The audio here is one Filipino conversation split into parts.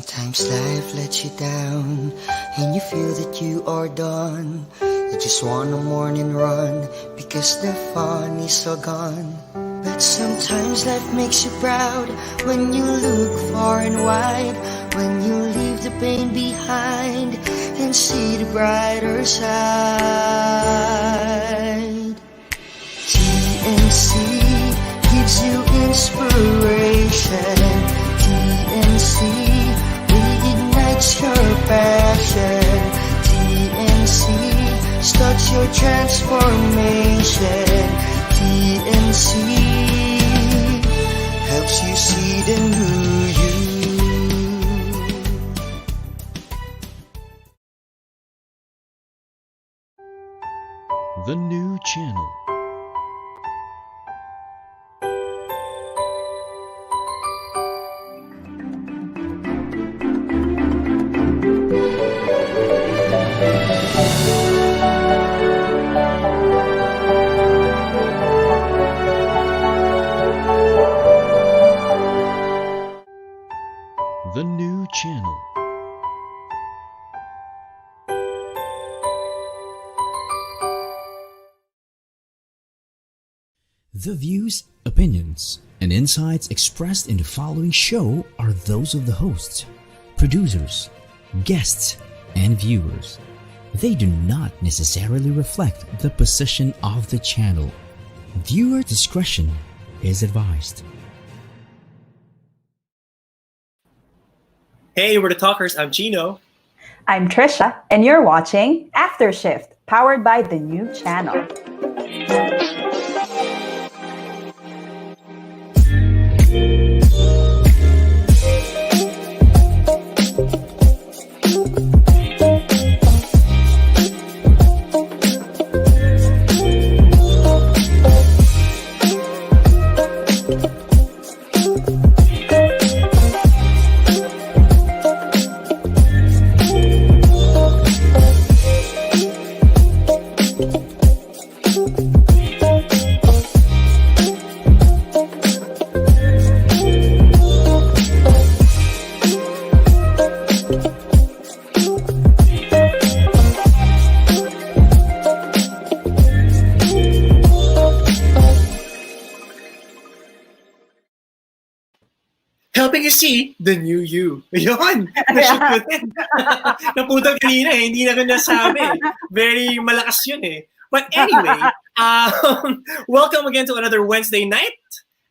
Sometimes life lets you down and you feel that you are done. You just want a morning run because the fun is all gone. But sometimes life makes you proud when you look far and wide, when you leave the pain behind and see the brighter side. TNC gives you inspiration. TNC reignites your passion. TNC starts your transformation. TNC helps you see the new you. The new channel. The new channel. The views, opinions, and insights expressed in the following show are those of the hosts, producers, guests, and viewers. They do not necessarily reflect the position of the channel. Viewer discretion is advised. Hey, we're the Talkers. I'm Chino. I'm Tricia, and you're watching After Shift, powered by the new channel. Helping you see the new you. Yun! Na-shoot ko din. Naputol kanina eh. Hindi na ko nasabi. Very malakas yun eh. But anyway, welcome again to another Wednesday night.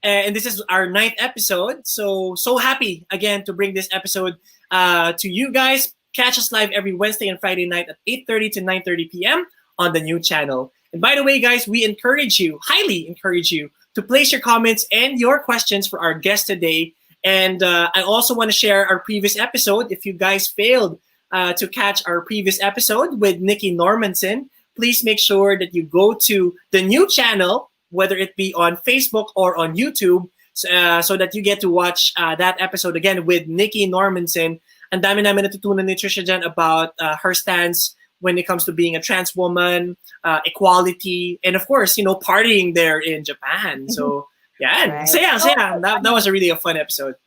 And this is our 9th episode. So happy again to bring this episode to you guys. Catch us live every Wednesday and Friday night at 8:30 to 9:30 p.m. on the new channel. And by the way, guys, we highly encourage you to place your comments and your questions for our guest today. And I also want to share our previous episode. If you guys failed to catch our previous episode with Nikki Normanson, please make sure that you go to the new channel, whether it be on Facebook or on YouTube, so that you get to watch that episode again with Nikki Normanson. Ang dami namin natutunan ni Tricia dyan about her stance when it comes to being a trans woman, equality, and of course, partying there in Japan. So, yeah, Right. saya. That was really a fun episode.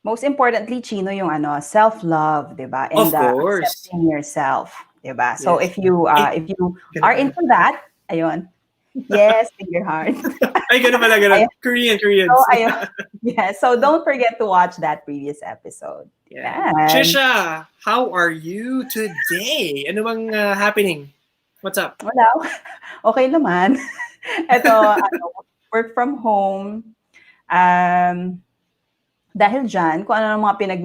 Most importantly, Chino, yung self-love, diba? And Of course. accepting yourself, diba? So Yes. if you are into that, ayun. Yes, in your heart. Ay, ganun pala, ganun. Korean. So, ayun. Yeah, so don't forget to watch that previous episode. Yeah. Yan. Trisha, how are you today? Ano bang happening? What's up? Wala. Okay naman. Ito, work from home. Dahil dyan, kung ano mga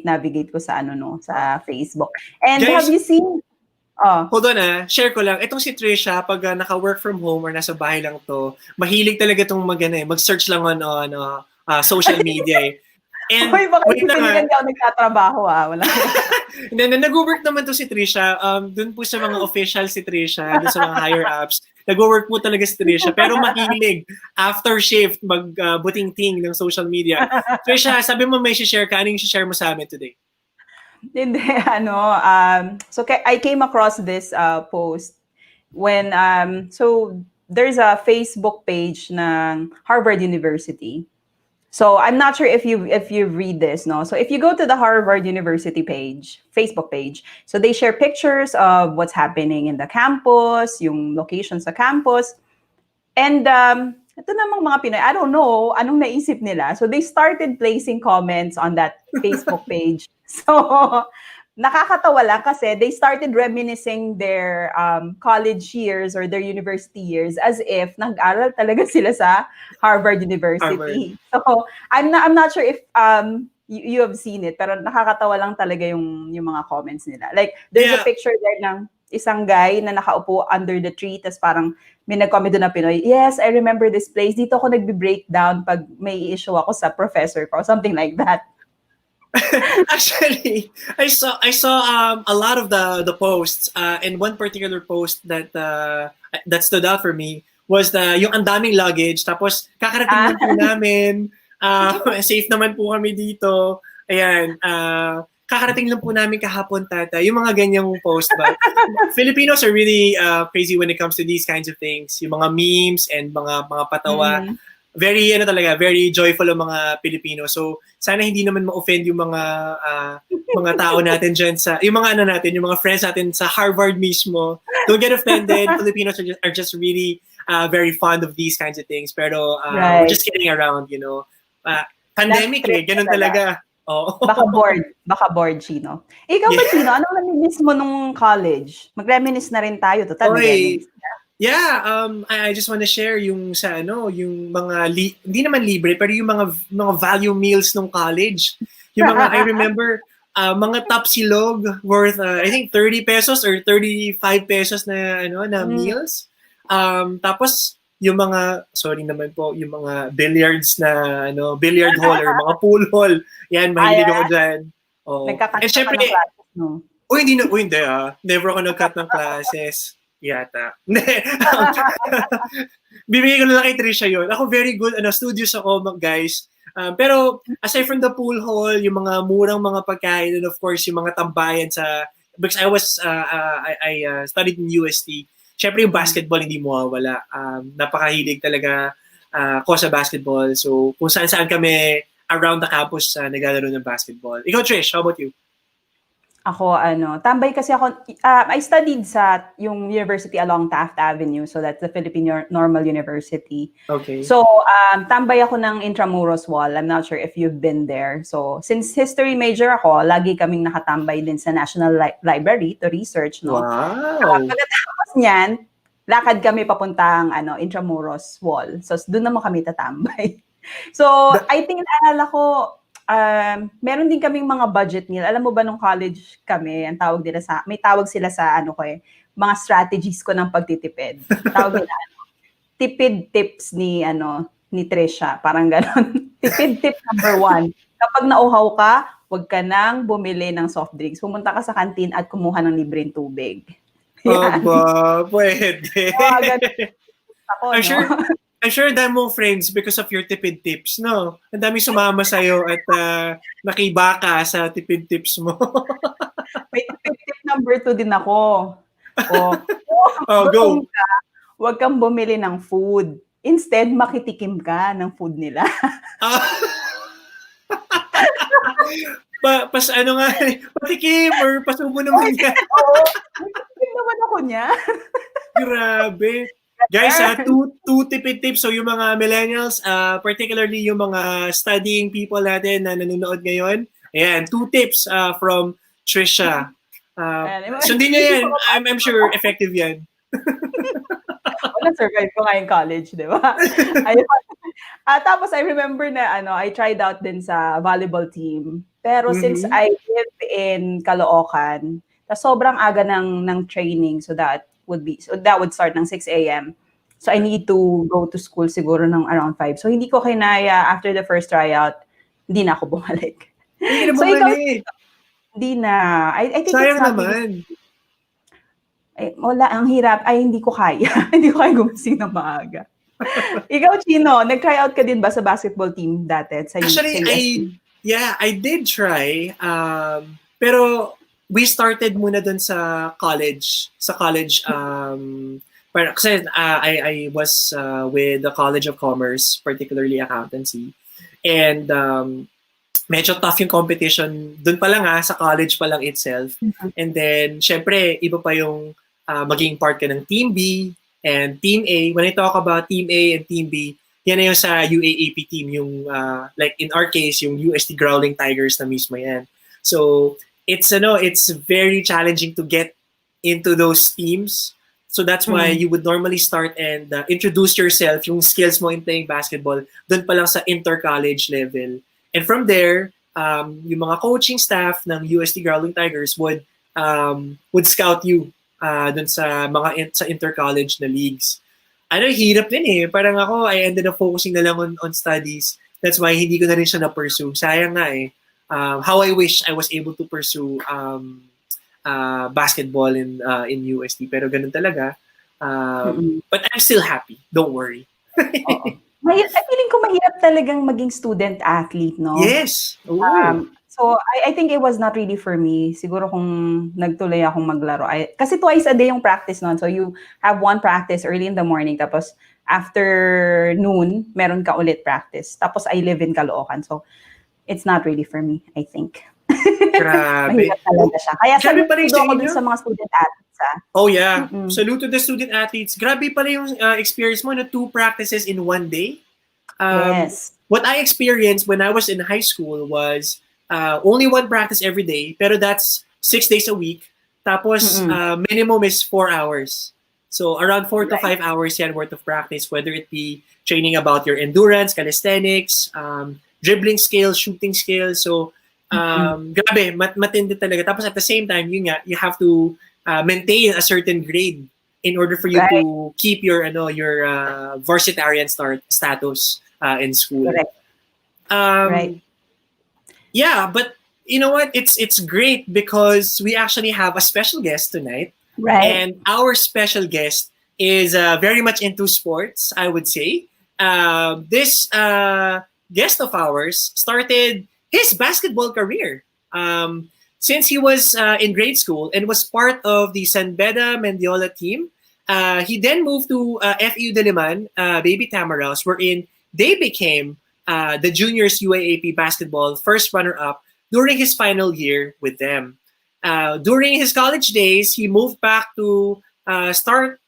navigate ko sa sa Facebook. And Guys, have you seen? Hold on share ko lang. Itong si Trisha, pag naka-work from home or nasa bahay lang to, mahilig talaga itong mag-search lang on social media eh. And Hoy, baka wait lang hindi ako nagtatrabaho Wala. Nag-work naman to si Tricia. Doon po sa mga official si Tricia, doon sa mga higher ups. Nag-work po talaga si Tricia. Pero mahilig after shift mag-buting-ting ng social media. Tricia, sabi mo may share ka. Ano yung share mo sa amin today? Hindi, so I came across this post when, so there's a Facebook page ng Harvard University. So I'm not sure if you read this, no. So if you go to the Harvard University page, Facebook page, so they share pictures of what's happening in the campus, yung location sa campus, and ito namang mga Pinoy, I don't know anong naisip nila. So they started placing comments on that Facebook page. So nakakatawa lang kasi they started reminiscing their college years or their university years as if nag-aral talaga sila sa Harvard University. Harvard. So I'm not sure if you have seen it, pero nakakatawa lang talaga yung mga comments nila. Like there's a picture there ng isang guy na nakaupo under the tree, tas parang may nag-comment doon na Pinoy, yes, I remember this place. Dito ako nagbe-breakdown pag may issue ako sa professor ko, something like that. Actually, I saw a lot of the posts, and one particular post that stood out for me was yung ang daming luggage, tapos kakarating lang po namin, safe naman po kami dito, ayan, kakarating lang po namin kahapon, tata, yung mga ganyang post ba. Filipinos are really crazy when it comes to these kinds of things, yung mga memes and mga patawa. Very very joyful ang mga Pilipino. So sana hindi naman ma-offend yung mga tao natin diyan yung mga friends natin sa Harvard mismo. Don't get offended. Filipinos are just really very fond of these kinds of things. Pero we're just kidding around, pandemic ganun talaga. Oh. Baka bored, Chino. Ikaw ba, Chino, anong namimiss mo nung college? Mag-reminisce na rin tayo. Total, mag-reminisce na. Yeah, I just want to share yung yung mga hindi naman libre pero yung mga value meals nung college. Yung mga I remember mga tapsilog worth I think 30 pesos or 35 pesos na meals. Tapos yung mga sorry naman po, yung mga billiards na billiard hall or mga pool hall. Yan, mahilig ako diyan. Oh. Nagkakat ka ng classes, no? Hindi. Never ako nag-cut ng classes. Yata. Bibigay ko na lang kay Tricia yun. Ako very good, studios ako, guys. Pero aside from the pool hall, yung mga murang mga pagkain, and of course, yung mga tambayan because I studied in UST. Syempre yung basketball hindi mawawala. Napakahilig talaga ko sa basketball. So kung saan kami around the campus naglalaro ng basketball. Ikaw, Trish, how about you? Ako, tambay kasi ako, I studied sa yung university along Taft Avenue, so that's the Philippine Normal University. Okay. So, tambay ako ng Intramuros Wall. I'm not sure if you've been there. So, since history major ako, lagi kaming nakatambay din sa National Library to research, no? Wow! Pagkatapos niyan, lakad kami papuntang Intramuros Wall. So, doon naman kami tatambay. So, I think naalala ko, meron din kaming mga budget meal. Alam mo ba nung college kami, ang tawag nila may tawag sila sa mga strategies ko ng pagtitipid. Tawag nila tipid tips ni Tricia, parang gano'n. Tipid tip number 1. Kapag nauhaw ka, huwag ka nang bumili ng soft drinks. Pumunta ka sa kantin at kumuha ng libreng tubig. Aba, pwede. Ako, I'm sure dami mong friends because of your tipid tips, no? Ang dami sumama sa'yo at nakibaka sa tipid tips mo. May tipid tip number 2 din ako. Go. Huwag kang bumili ng food. Instead, makitikim ka ng food nila. Patikim or pasubo naman niya. Oo, patikim naman ako niya. Grabe. Guys, two tipid tips. So yung mga millennials, particularly yung mga studying people natin na nanonood ngayon, ayan, 2 tips from Tricia. Sundin niyo yan. I'm sure effective yan. Na-survive ko nga in college, di ba? Tapos I remember na I tried out din sa volleyball team. Pero since I live in Caloocan, sobrang aga ng training, so that would start ng 6 a.m. So I need to go to school siguro ng around 5. So hindi ko kinaya after the first tryout, hindi na ako bumalik. Hindi na bumalik. Hindi na. I think sayang naman. Wala, ang hirap. Hindi ko kaya. Hindi ko kaya gumising ng maaga. Ikaw, Chino, nag-tryout ka din ba sa basketball team dati? Actually, I did try. Pero we started muna dun sa college. Kasi I was with the College of Commerce, particularly accountancy. And medyo tough yung competition dun pa lang sa college pa lang itself. And then, syempre, iba pa yung maging part ka ng Team B and Team A. When I talk about Team A and Team B, yan na yung sa UAAP team, yung like in our case, yung UST Growling Tigers na mismo yan. So, it's very challenging to get into those teams. So that's why you would normally start and introduce yourself, yung skills mo in playing basketball, dun pa lang sa inter-college level. And from there, yung mga coaching staff ng UST Growling Tigers would scout you dun sa mga sa inter-college na leagues. Hirap din eh. Parang ako, I ended up focusing na lang on studies. That's why hindi ko na rin siya na-pursue. Sayang nga eh. How I wish I was able to pursue basketball in UST, pero ganun talaga. But I'm still happy. Don't worry. Feeling ko mahirap talagang maging student athlete, no? Yes. So I think it was not really for me. Siguro kung nagtuloy akong maglaro. Kasi twice a day yung practice noon. So you have one practice early in the morning, tapos after noon, meron ka ulit practice. Tapos I live in Caloocan. So it's not really for me, I think. Grabe. Mahirap talaga siya. Kaya Grabe pa rin saludo sa ako inyo. dun sa mga student athletes. Oh yeah. Salute to the student athletes. Grabe pala yung experience mo na 2 practices in one day. Yes. What I experienced when I was in high school was only 1 practice every day, pero that's 6 days a week. Tapos minimum is 4 hours. So around 4 to 5 hours yan worth of practice, whether it be training about your endurance, calisthenics, dribbling skills, shooting skills. So grabe, matindi talaga. Tapos at the same time, yun nga, you have to maintain a certain grade in order for you to keep your varsitarian status in school. Yeah, but you know what? It's great because we actually have a special guest tonight. Right. And our special guest is very much into sports, I would say. This guest of ours started his basketball career since he was in grade school and was part of the San Benda Mendiola team. He then moved to FEU Diliman Baby Tamaraws, wherein they became the Juniors UAAP Basketball first runner-up during his final year with them. During his college days, he moved back to start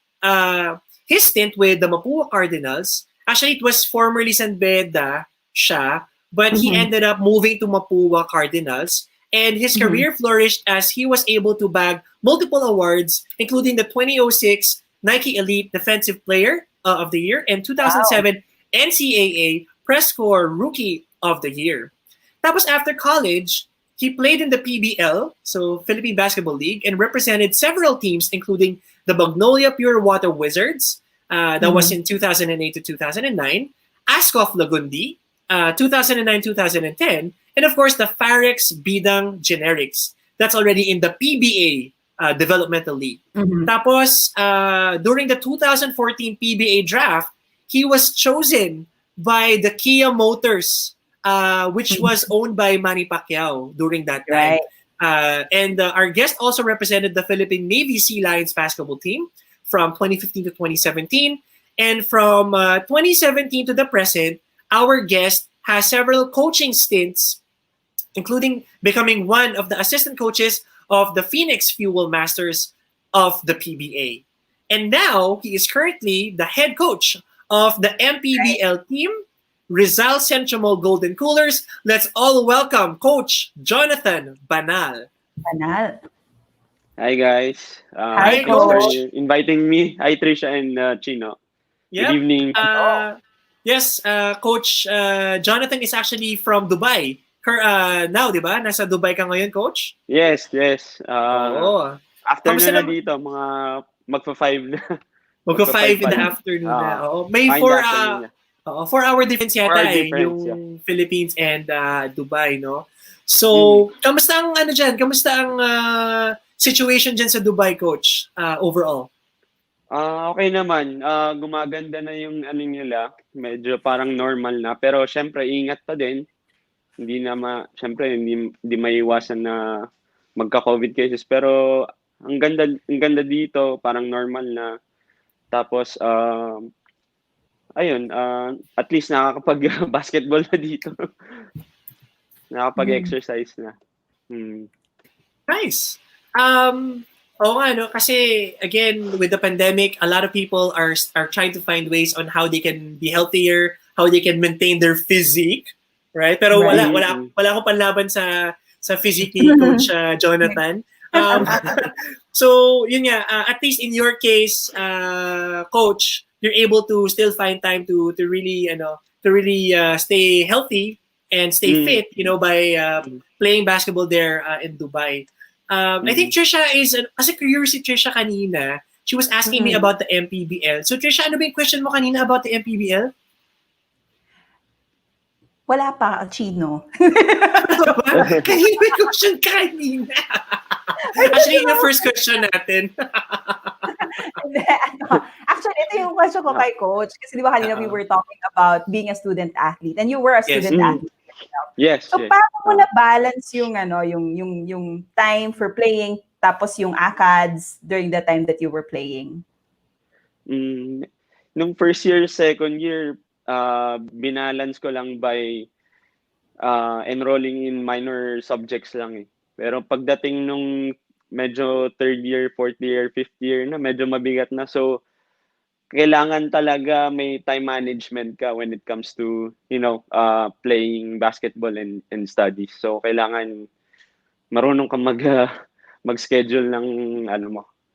his stint with the Mapua Cardinals. Actually, it was formerly San Beda siya, but he ended up moving to Mapua Cardinals. And his career flourished as he was able to bag multiple awards, including the 2006 Nike Elite Defensive Player of the Year and 2007 NCAA Press Corps Rookie of the Year. Tapos after college, he played in the PBL, so Philippine Basketball League, and represented several teams, including the Magnolia Pure Water Wizards, that was in 2008 to 2009, Ascof Lagundi, 2009-2010, and of course the Pharex Bidang Generix. That's already in the PBA Developmental League. Tapos, during the 2014 PBA Draft, he was chosen by the Kia Motors, which was owned by Manny Pacquiao during that time. And our guest also represented the Philippine Navy Sea Lions basketball team from 2015 to 2017. And from 2017 to the present, our guest has several coaching stints, including becoming one of the assistant coaches of the Phoenix Fuel Masters of the PBA. And now, he is currently the head coach of the MPBL team, Rizal Xentromall Golden Coolers. Let's all welcome Coach Jonathan Banal. Banal. Hi guys. Hi, Thanks for Coach. inviting me. Hi Tricia and Chino. Yeah. Good evening. Yes, Coach Jonathan is actually from Dubai. Now, di ba? Nasa Dubai ka ngayon, Coach? Yes. Oo. After Kamusta na naman? dito, mga magpa-5 na. Magka-5 in the afternoon na. Oo. May in the 4 afternoon na. 4-hour difference yata 4-hour difference, yung Philippines and Dubai, no? So, kamusta ang dyan? Kamusta ang situation dyan sa Dubai, Coach, overall? Okay naman. Gumaganda na yung nila. Medyo parang normal na. Pero syempre, ingat pa din. Syempre, hindi maiwasan na magka-COVID cases. Pero ang ganda dito, parang normal na. Tapos, ayun, at least nakakapag-basketball na dito. Nakakapag-exercise na. Nice. Oo nga, no? Kasi, again, with the pandemic, a lot of people are trying to find ways on how they can be healthier, how they can maintain their physique, right? Pero Right. wala akong panlaban sa physique ni Coach Jonathan. So, yun nga, at least in your case, Coach, you're able to still find time to really, stay healthy and stay fit, by playing basketball there in Dubai. I think Tricia kasi curious si Tricia kanina, she was asking me about the MPBL. So Tricia, ano ba yung question mo kanina about the MPBL? Wala pa, Chino. Kanina may question kanina. Actually, yung first question natin. Actually, ito yung question ko kay Coach. Kasi di ba kanina we were talking about being a student athlete and you were a student athlete. Yes. So paano mo na balance yung yung time for playing tapos yung ACADS during the time that you were playing? Nung first year, second year, binalance ko lang by enrolling in minor subjects lang eh. Pero pagdating nung medyo third year, fourth year, fifth year na, medyo mabigat na. So, kailangan talaga may time management ka when it comes to, playing basketball and studies. So, kailangan marunong ka mag-schedule ng,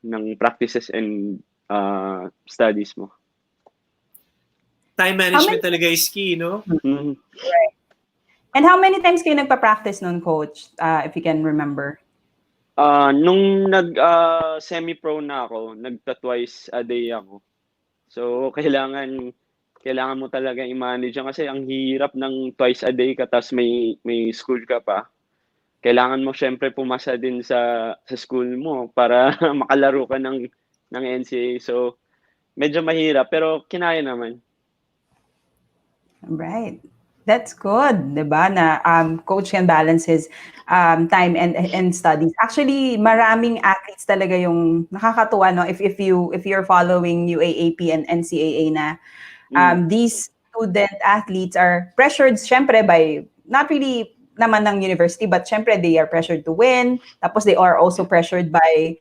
ng practices and studies mo. Time management talaga is key, no? Right. And how many times kayo nagpa-practice nun, Coach, if you can remember? Nung semi-pro na ako, twice a day ako. So, kailangan mo talaga i-manage yan kasi ang hirap ng twice a day ka tapos may school ka pa. Kailangan mo syempre pumasa din sa school mo para makalaro ka ng NCAA. So, medyo mahirap pero kinaya naman. Right. That's good, 'di ba? Na coach can balance his time and studies. Actually, maraming athletes talaga yung nakakatuwa, no, if you're following UAAP and NCAA na these student athletes are pressured syempre by not really naman ng university but syempre they are pressured to win. Tapos they are also pressured by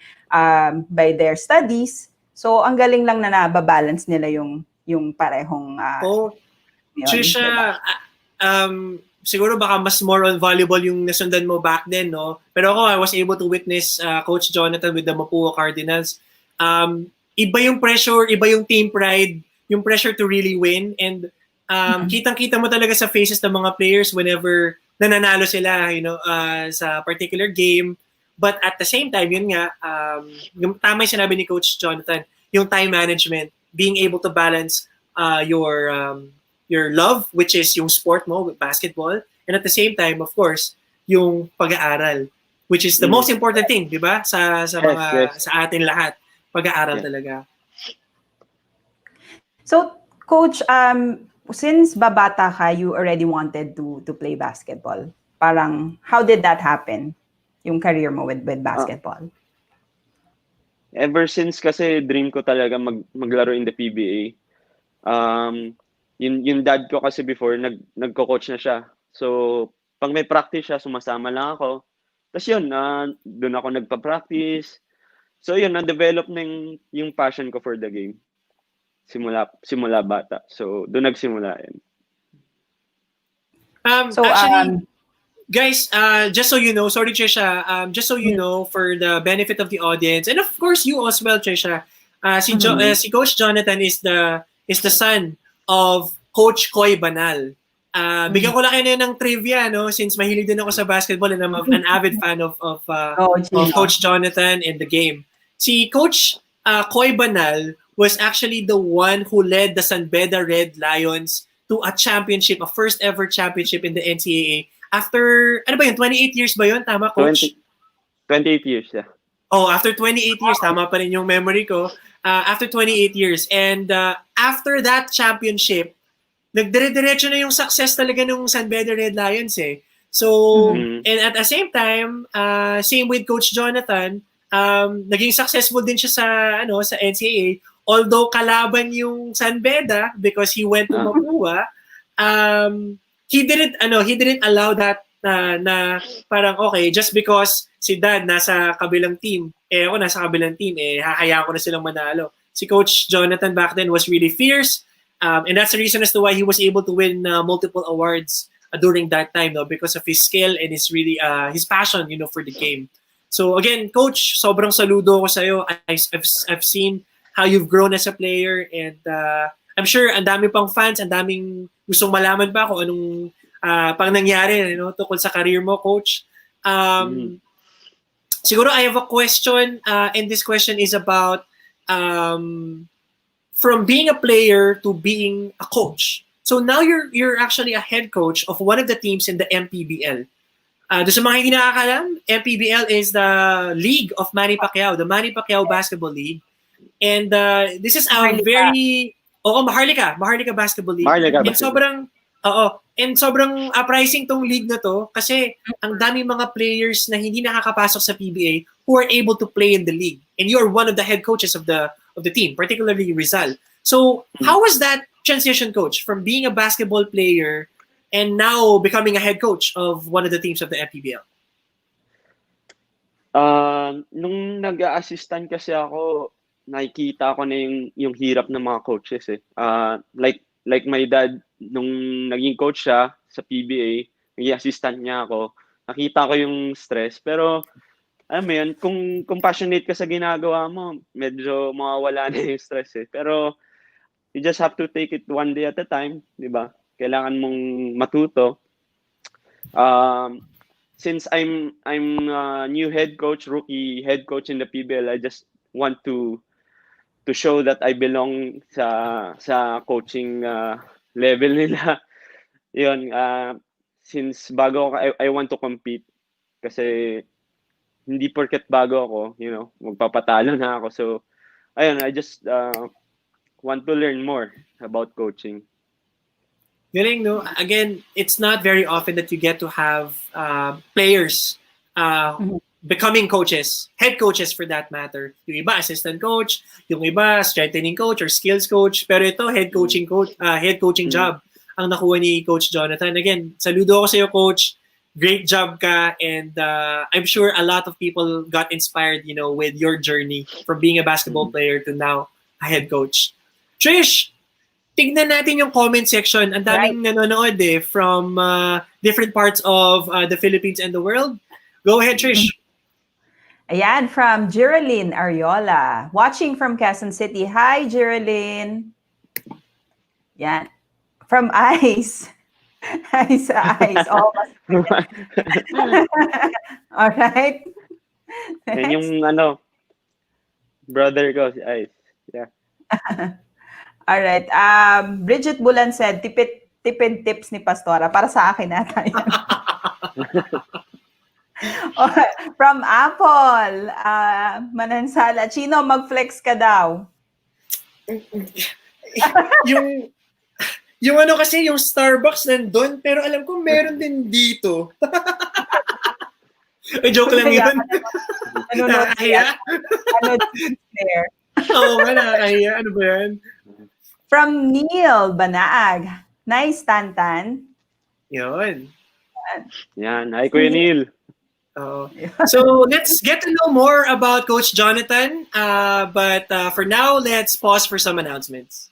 their studies. So ang galing lang na nababalance nila yung parehong yun, Tricia, diba? Siguro baka mas more on volleyball yung nasundan mo back then, no? Pero ako, I was able to witness Coach Jonathan with the Mapua Cardinals. Iba yung pressure, iba yung team pride, yung pressure to really win. And kitang-kita mo talaga sa faces ng mga players whenever nananalo sila, sa particular game. But at the same time, yun nga, yung tama yung sinabi ni Coach Jonathan, yung time management, being able to balance your love, which is yung sport mo, basketball, and at the same time, of course, yung pag-aaral, which is the most important thing, di ba? Sa atin lahat, pag-aaral talaga. So, Coach, since babata ka, you already wanted to play basketball. Parang, how did that happen? Yung career mo with basketball? Ever since kasi dream ko talaga maglaro in the PBA. Yung dad ko kasi before, nagko-coach na siya. So, pag may practice siya, sumasama lang ako. Tapos yun, doon ako nagpa-practice. So yun, na-develop na yung passion ko for the game. Simula bata. So, doon nagsimula yan. Actually, guys, just so you know, sorry Tricia, just so you know, for the benefit of the audience, and of course you as well, Tricia, si Coach Jonathan is the son of Coach Koy Banal. Bigyan ko lang kayo ng trivia, no? Since mahilig din ako sa basketball and I'm an avid fan of Coach Jonathan and the game. Si Coach Koy Banal was actually the one who led the San Beda Red Lions to a championship, a first ever championship in the NCAA. After, 28 years ba yun? Tama, Coach? 28 years, yeah. Oh, after 28 years, tama pa rin yung memory ko. After 28 years. And after that championship, nagdire-diretso na yung success talaga ng San Beda Red Lions eh. So, and at the same time, same with Coach Jonathan, naging successful din siya sa NCAA. although kalaban yung San Beda because he went to Mapua, he didn't allow that na parang okay, just because si Dad nasa kabilang team, ako nasa kabilang team, hahayaan ko na silang manalo. Si Coach Jonathan back then was really fierce, and that's the reason as to why he was able to win multiple awards during that time, no, because of his skill and his really his passion, for the game. So again, Coach, sobrang saludo ko sa'yo. I've seen how you've grown as a player, and I'm sure ang dami pang fans, ang daming gustong malaman pa kung anong pang nangyari, tungkol sa career mo, Coach. Siguro I have a question, and this question is about from being a player to being a coach. So now you're actually a head coach of one of the teams in the MPBL. Doon sa mga hindi nakakalam, MPBL is the league of Manny Pacquiao, the Manny Pacquiao Basketball League. And this is a very... Maharlika Basketball League. And sobrang uprising tong league na to kasi ang dami mga players na hindi nakakapasok sa PBA who are able to play in the league. And you are one of the head coaches of the team, particularly Rizal. So how was that transition, Coach, from being a basketball player and now becoming a head coach of one of the teams of the MPBL? Nung nag-a-assistant kasi ako, nakikita ko na yung hirap ng mga coaches eh. Like my dad, nung naging coach siya sa PBA, naging assistant niya ako, nakita ko yung stress. Pero, alam mo yun, kung passionate ka sa ginagawa mo, medyo mawawala na yung stress eh. Pero, you just have to take it one day at a time, di ba? Kailangan mong matuto. Since I'm a new head coach, rookie head coach in the PBL, I just want to show that I belong sa coaching level nila. Yun, since bago ako, I want to compete kasi hindi porket bago ako, magpapatalo na ako. So, ayun, I just want to learn more about coaching. Galing, no? Again, it's not very often that you get to have players becoming coaches, head coaches for that matter. Yung iba, assistant coach, yung iba, strengthening coach or skills coach. Pero ito, head coaching job ang nakuha ni Coach Jonathan. Again, saludo ako sa iyo, Coach. Great job ka, and I'm sure a lot of people got inspired, with your journey from being a basketball player to now a head coach. Trish, tignan natin yung comment section. Ang daming nanonood from different parts of the Philippines and the world. Go ahead, Trish. Ayan, from Geraldine Ariola. Watching from Quezon City. Hi, Geraldine. Yan. From Ice. Ice. Oh, all right. Yan yung brother ko, si Ice. Yeah. All right. Bridget Bulan said, tipid tips ni Pastora. Para sa akin nata yan. From Apple, Manansala, Chino, mag-flex ka daw. yung kasi, yung Starbucks nandun, pero alam ko meron din dito. Joke lang yun. Nakakahiya. There. Oo nga, nakakahiya. Ano ba yan? From Neil Banaag. Nice, Tantan. Yun. Yan. Hi, Kuya Neil. So let's get to know more about Coach Jonathan. But for now, let's pause for some announcements.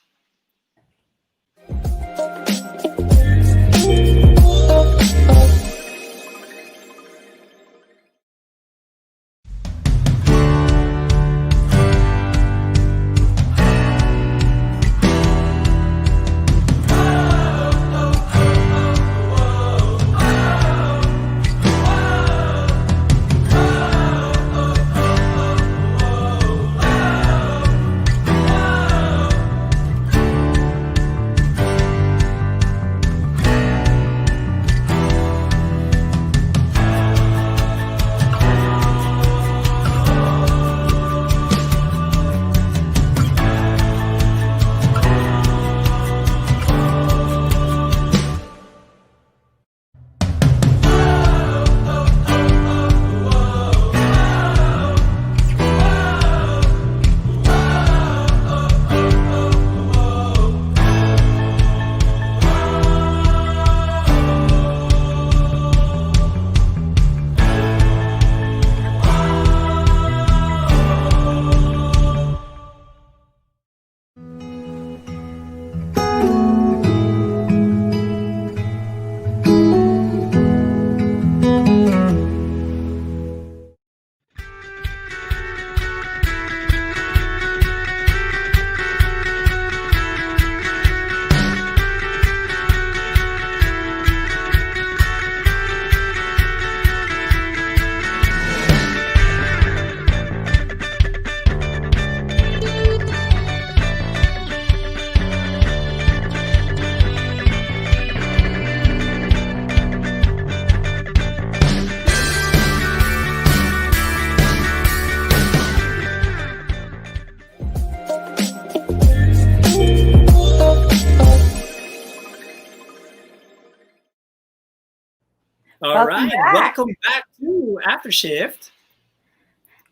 All Welcome right, back. welcome back to After Shift.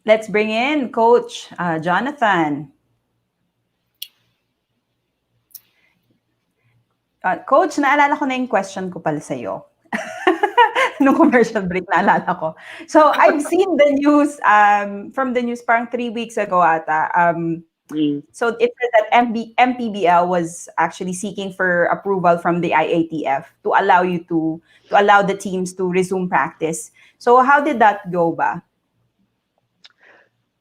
Let's bring in Coach Jonathan. Coach, naalala ko na yung question ko pala sa'yo. Nung commercial break, naalala ko. So, I've seen the news, from the news parang 3 weeks ago ata. So, it said that MPBL was actually seeking for approval from the IATF to allow the teams to resume practice. So, how did that go ba?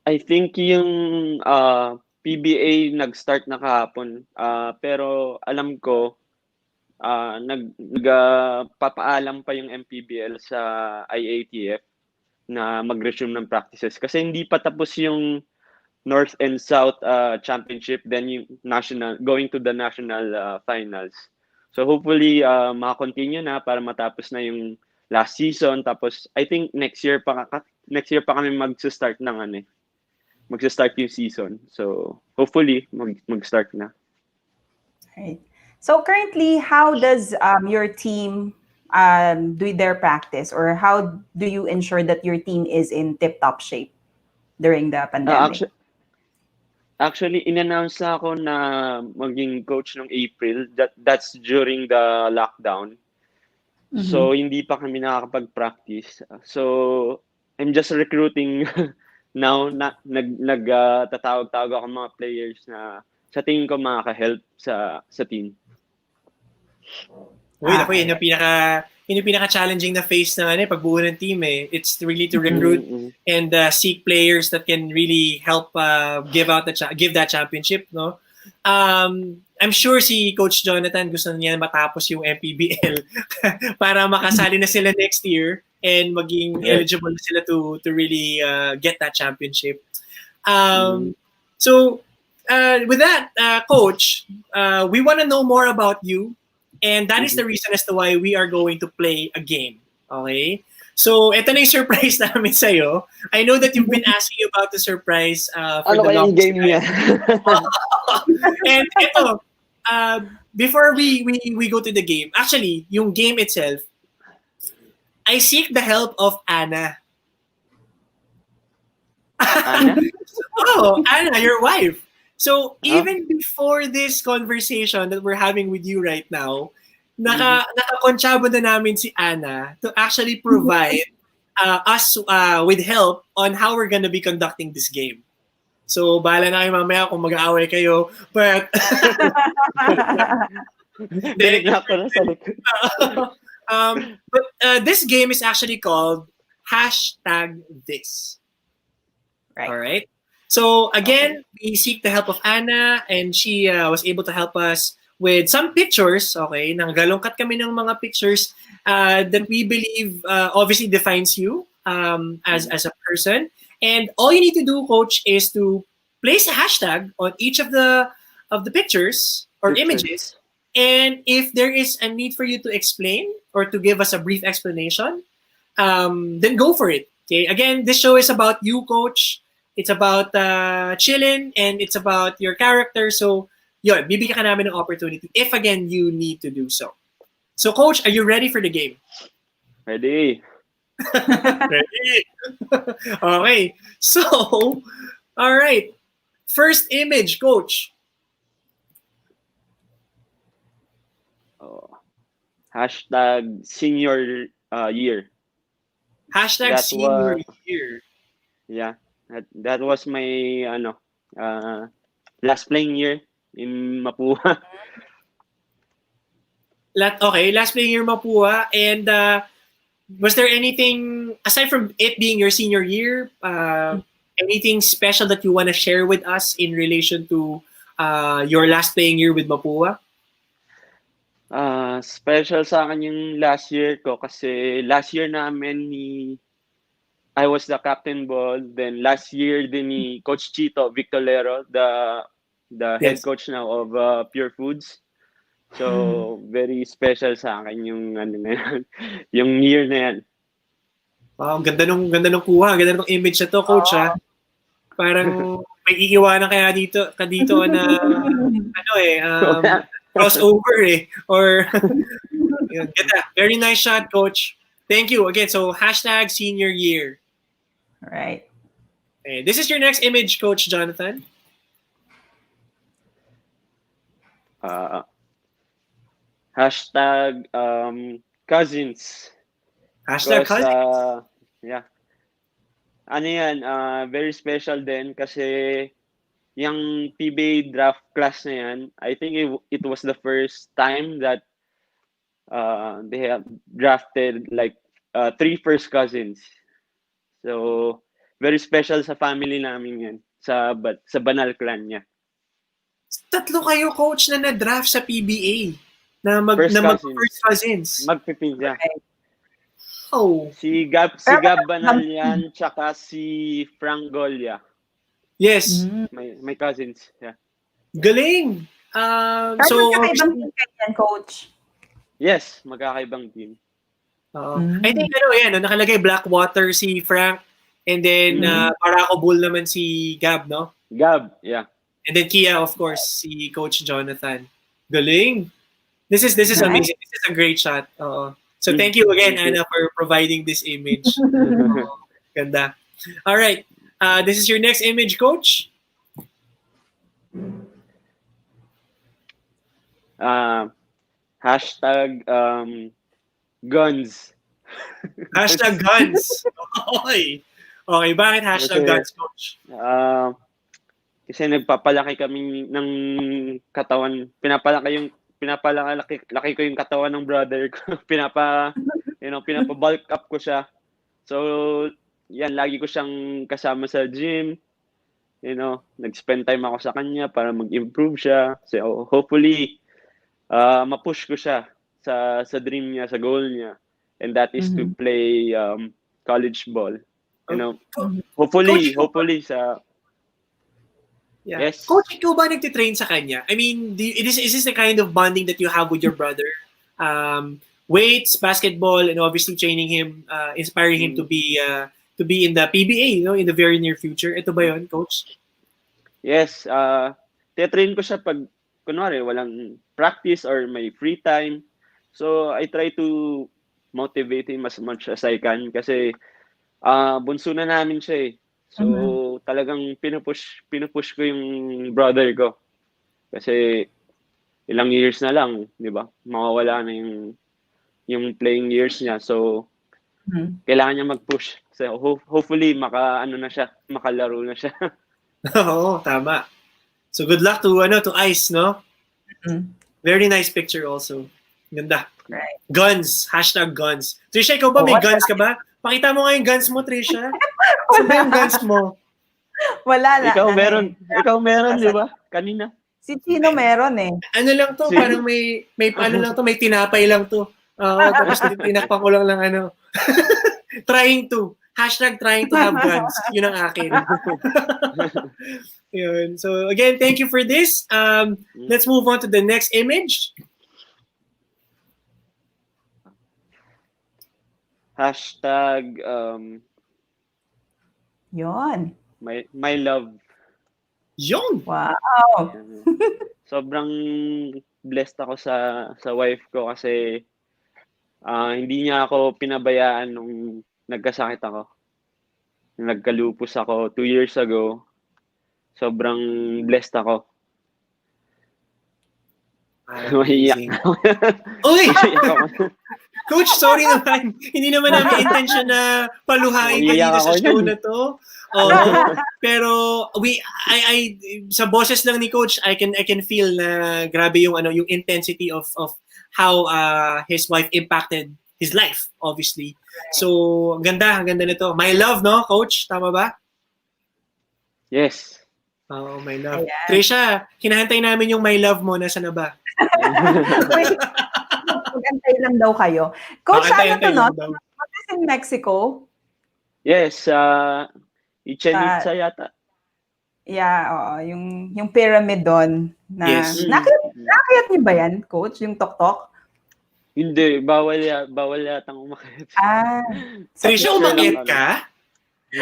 I think yung PBA nag-start na kahapon. Pero alam ko, papaalam pa yung MPBL sa IATF na mag-resume ng practices. Kasi hindi pa tapos yung North and South Championship, then yung going to the national finals. So hopefully, maka-continue na para matapos na yung last season. Tapos I think next year pa kami mag-start ng mag-start yung season. So hopefully mag-start na. Right. So currently, how does your team do their practice, or how do you ensure that your team is in tip-top shape during the pandemic? Actually, in-announce na ako na maging coach noong April. That's during the lockdown. Mm-hmm. So hindi pa kami nakakapag-practice. So I'm just recruiting now. Nagtatawag-tawag ako mga players na sa tingin ko makaka-help sa team. Uy, naku, yun yung pinaka-challenging na phase ng pagbuo ng team eh. It's really to recruit and seek players that can really help give that championship, no? I'm sure si Coach Jonathan gusto niya matapos yung MPBL para makasali na sila next year and maging eligible na sila to really get that championship. So with that, Coach, we want to know more about you. And that is the reason as to why we are going to play a game. Okay? So, ito na yung surprise namin sa'yo. I know that you've been asking about the surprise for the longest game niya? And ito, before we go to the game, actually, yung game itself, I seek the help of Anna. Anna? Anna, your wife. So, even before this conversation that we're having with you right now, nakakonsyabo na namin si Anna to actually provide us with help on how we're gonna be conducting this game. So, bahala na kayo mamaya kung mag-aaway kayo. But, this game is actually called #this. Right. All right. So again, we seek the help of Anna, and she was able to help us with some pictures. Okay, nanggalongkat kami ng mga pictures that we believe obviously defines you as a person. And all you need to do, Coach, is to place a hashtag on each of the pictures or images. And if there is a need for you to explain or to give us a brief explanation, then go for it. Okay. Again, this show is about you, Coach. It's about chilling, and it's about your character. So, yun, bibigyan ka namin ng opportunity if, again, you need to do so. So, Coach, are you ready for the game? Ready. Ready. Okay. So, all right. First image, Coach. #senior year. #senior year. Yeah. That was my last playing year in Mapua. Last playing year Mapua. And was there anything, aside from it being your senior year, anything special that you want to share with us in relation to your last playing year with Mapua? Special sa akin yung last year ko kasi last year namin I was the captain ball. Then last year din ni Coach Chito Victorero, the head coach now of Pure Foods. So very special sa akin yung yung year na yan. Wow, ganda nung kuha, ganda nung image na to, Coach. Parang may iiwanan kaya dito na crossover or ganda. Very nice shot, Coach. Thank you again. So hashtag senior year. All right. Okay, this is your next image, Coach Jonathan. Hashtag cousins. Hashtag Because, cousins. yeah. Ano yan, very special din kasi yung PBA draft class na yan, I think it was the first time that they have drafted like 3 first cousins. So, very special sa family namin yan. Sa Banal clan niya. Tatlo kayo, Coach, na na-draft sa PBA. First First cousins. Magpipinsa. Oh. Si Gab Banal yan, tsaka si Frank Golia. Yes. May cousins. Yeah. Galing. So, magkakaibang team kayo, Coach? Yes, magkakaibang team. I think nakalagay Blackwater si Frank, and then Paraco Bull naman si Gab, no? Gab, yeah. And then Kia, of course, si Coach Jonathan. Galing. This is amazing. This is a great shot. So thank you again, Anna, for providing this image. Ganda. All right. This is your next image, Coach. Hashtag guns. Hashtag guns. Okay, bakit hashtag guns, Coach? Kasi nagpapalaki kami ng katawan. Pinapalaki ko yung katawan ng brother ko. Pinapa-bulk up ko siya. So, yan, lagi ko siyang kasama sa gym. Nag-spend time ako sa kanya para mag-improve siya. So, hopefully, ma-push ko siya sa dream niya, sa goal niya. And that is to play college ball. Hopefully sa... Yeah. Yes. Coach, ikaw ba nagtitrain sa kanya? I mean, is this the kind of bonding that you have with your brother? Weights, basketball, and obviously training him, inspiring him to be in the PBA, in the very near future. Ito ba yun, Coach? Yes. Titrain ko siya pag, kunwari, walang practice or may free time. So, I try to motivate him as much as I can kasi bunso na namin siya eh. So, talagang pinupush ko yung brother ko. Kasi ilang years na lang, di ba? Mawawala na yung playing years niya. So, kailangan niya mag-push. So, hopefully, makalaro na siya. Oo, tama. So, good luck to Ice, no? Very nice picture also. Ganda. Right. Guns. Hashtag guns. Tricia, ikaw ba? May guns ka ba? Pakita mo nga yung guns mo, Tricia. Saan ba yung guns mo? Wala na. Ikaw meron, di ba? Kanina. Si Chino meron eh. Ano lang to? Parang may ano lang to? May tinapay lang to. Tapos tinakpan ko lang trying to. Hashtag trying to have guns. Yun ang akin. Yun. So again, thank you for this. Let's move on to the next image. Hashtag Yon. my love. Yun! Wow. Sobrang blessed ako sa wife ko kasi hindi niya ako pinabayaan nung nagkasakit ako. Nagkalupus ako 2 years ago. Sobrang blessed ako. Mahiyak. Uy! Coach, sorry naman. Hindi naman namin intention na paluhain ka dito sa show na to. Pero I sa boses lang ni Coach, I can feel na grabe yung yung intensity of how his wife impacted his life, obviously. So, ang ganda nito. My love, no, Coach? Tama ba? Yes. Oh, my love. Ayan. Tricia, hinahantay namin yung my love mo. Nasaan na ba? Mag-antay lang daw kayo. Coach, ano to, no? What is in Mexico? Yes, Chichen Itza yata. Yeah, oo. Yung pyramid doon. Yes. Nakayat niyo ba yan, Coach? Yung tok-tok? Hindi, bawal yatang umakyat. Tricia, umakyat ka?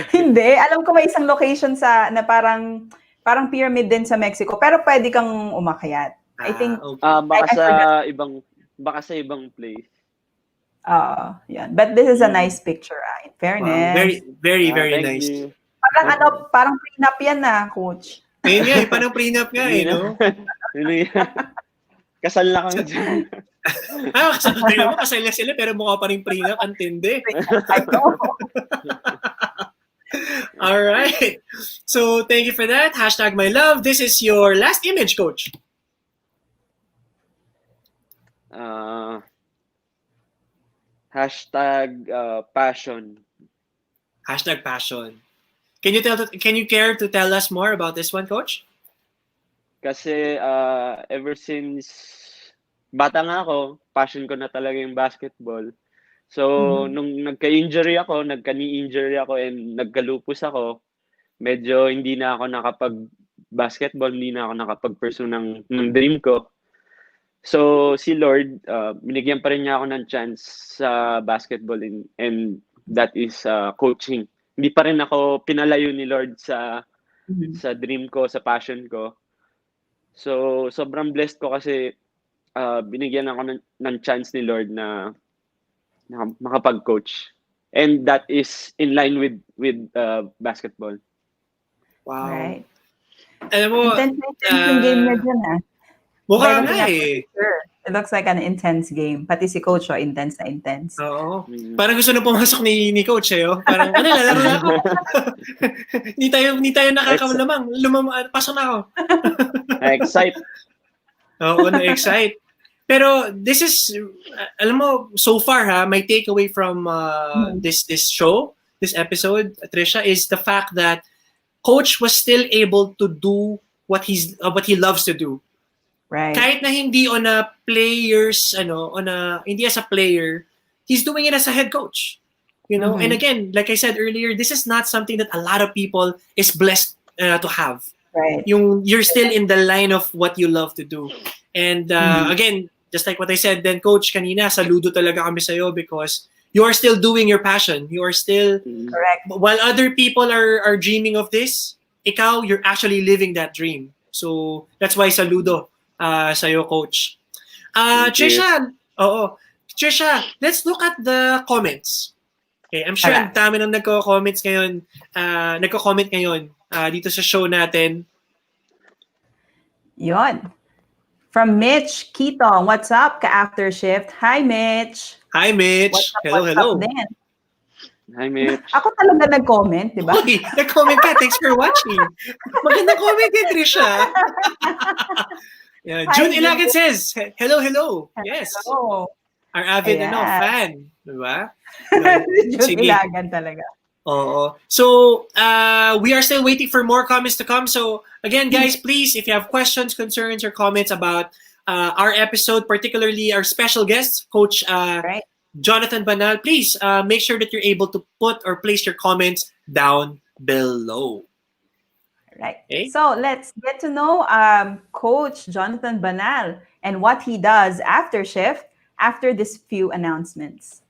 Hindi. Alam ko may isang location na parang pyramid din sa Mexico. Pero pwede kang umakyat. I think... Okay. Baka sa ibang place. Yan. But this is a nice picture, in fairness. Very, very, very Thank nice. you. Parang prenup yan na, coach. Ayun nga, parang prenup nga no? Kasal na kami dyan. Kasal na sila pero mukha pa rin prenup. Ang tindi. I know. All right. So, thank you for that. Hashtag my love. This is your last image, Coach. Hashtag passion. Hashtag passion. Can you care to tell us more about this one, Coach? Kasi ever since bata nga ako, passion ko na talaga yung basketball. So, nung nagka-injury ako, nagka-knee injury ako, and nagka-lupus ako, medyo hindi na ako nakapag-basketball, hindi na ako nakapag-pursue ng dream ko. So, si Lord, binigyan pa rin niya ako ng chance sa basketball and that is coaching. Hindi pa rin ako pinalayo ni Lord sa dream ko, sa passion ko. So, sobrang blessed ko kasi binigyan ako ng chance ni Lord na makapag-coach. And that is in line with basketball. Wow. Right. Alam mo, Intense yung game na dyan, mukha nga eh. It looks like an intense game. Pati si Coach, intense na intense. Oo. Parang gusto na pumasok ni Coach eh. Parang, lalaro na ako. Hindi tayo nakakalamang. Pasok na ako. Excite. Oo, na-excite. Pero this is, alam mo, so far my takeaway from this show, this episode, Tricia, is the fact that Coach was still able to do what he loves to do. Right. Kahit na hindi on a player's, hindi as a player, he's doing it as a head coach. You know, and again, like I said earlier, this is not something that a lot of people is blessed to have. Right. You're still in the line of what you love to do. And again, just like what I said then, Coach, kanina, saludo talaga kami sa'yo because you are still doing your passion. You are still, correct. While other people are dreaming of this, you're actually living that dream. So that's why saludo sa'yo, Coach. Tricia, Tricia, let's look at the comments. Okay, I'm sure ang dami nang nagko-comment ngayon dito sa show natin. Yon. From Mitch Kitong, what's up, ka-after shift? Hi, Mitch. Hi, Mitch. What's up, Hello. Then? Hi, Mitch. Ako talaga nag-comment, di ba? Uy, nag-comment ka. Thanks for watching. Magandang comment kay Tricia. Yeah, June Ilagan says, hello. Yes. Hello. Our avid fan. Diba? June Ilagan talaga. Oo. So, we are still waiting for more comments to come. So, again, guys, please, if you have questions, concerns, or comments about our episode, particularly our special guest, Coach Jonathan Banal, please make sure that you're able to put or place your comments down below. Right. Okay. So, let's get to know Coach Jonathan Banal and what he does after shift after these few announcements.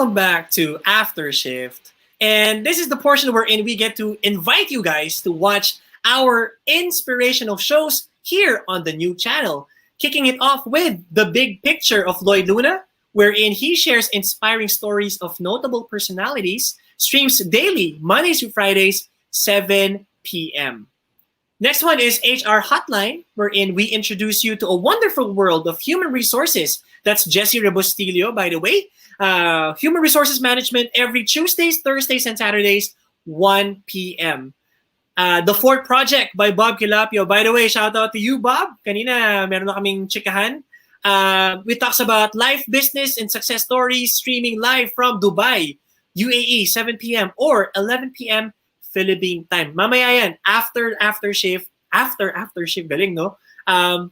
welcome back to After Shift. And this is the portion wherein we get to invite you guys to watch our inspirational shows here on the new channel. Kicking it off with The Big Picture of Lloyd Luna, wherein he shares inspiring stories of notable personalities, streams daily, Mondays to Fridays, 7 p.m. Next one is HR Hotline, wherein we introduce you to a wonderful world of human resources. That's Jesse Rebostillo, by the way. Human Resources Management every Tuesdays, Thursdays, and Saturdays, 1 p.m. The Fort Project by Bob Kilapio. By the way, shout out to you, Bob. Kanina, meron na kaming chikahan. We talks about life, business, and success stories streaming live from Dubai, UAE, 7 p.m. or 11 p.m. Philippine time. Mamaya yan, after shift, galing, no?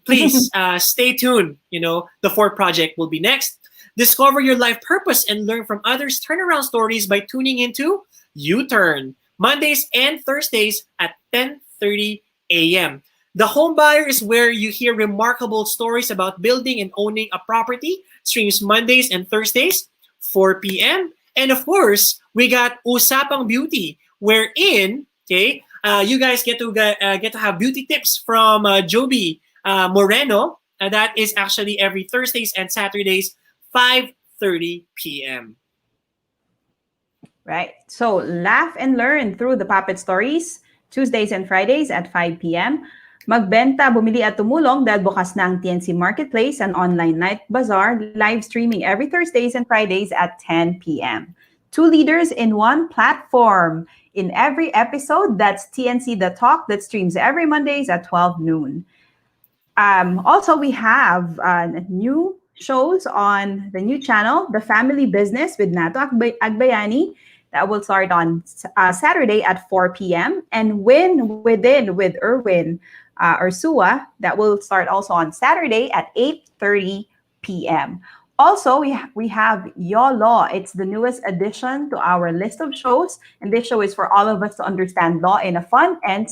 Please stay tuned. The Fort Project will be next. Discover your life purpose and learn from others' turnaround stories by tuning into U-Turn, Mondays and Thursdays at 10:30 a.m. The Home Buyer is where you hear remarkable stories about building and owning a property. Streams Mondays and Thursdays, 4 p.m. And of course, we got Usapang Beauty, wherein you guys get to have beauty tips from Joby Moreno. That is actually every Thursdays and Saturdays, 5:30 p.m. Right. So laugh and learn through the puppet stories, Tuesdays and Fridays at 5 p.m. Magbenta, bumili at tumulong dahil bukas na ang TNC Marketplace and online night bazaar, live streaming every Thursdays and Fridays at 10 p.m. Two leaders in one platform. In every episode, that's TNC The Talk that streams every Mondays at 12 noon. Also, we have new shows on the new channel, The Family Business with Nato Agbayani. That will start on Saturday at 4 p.m. And Win Within with Erwin Ursua. That will start also on Saturday at 8:30 p.m. Also, we have YOLO. It's the newest addition to our list of shows. And this show is for all of us to understand law in a fun and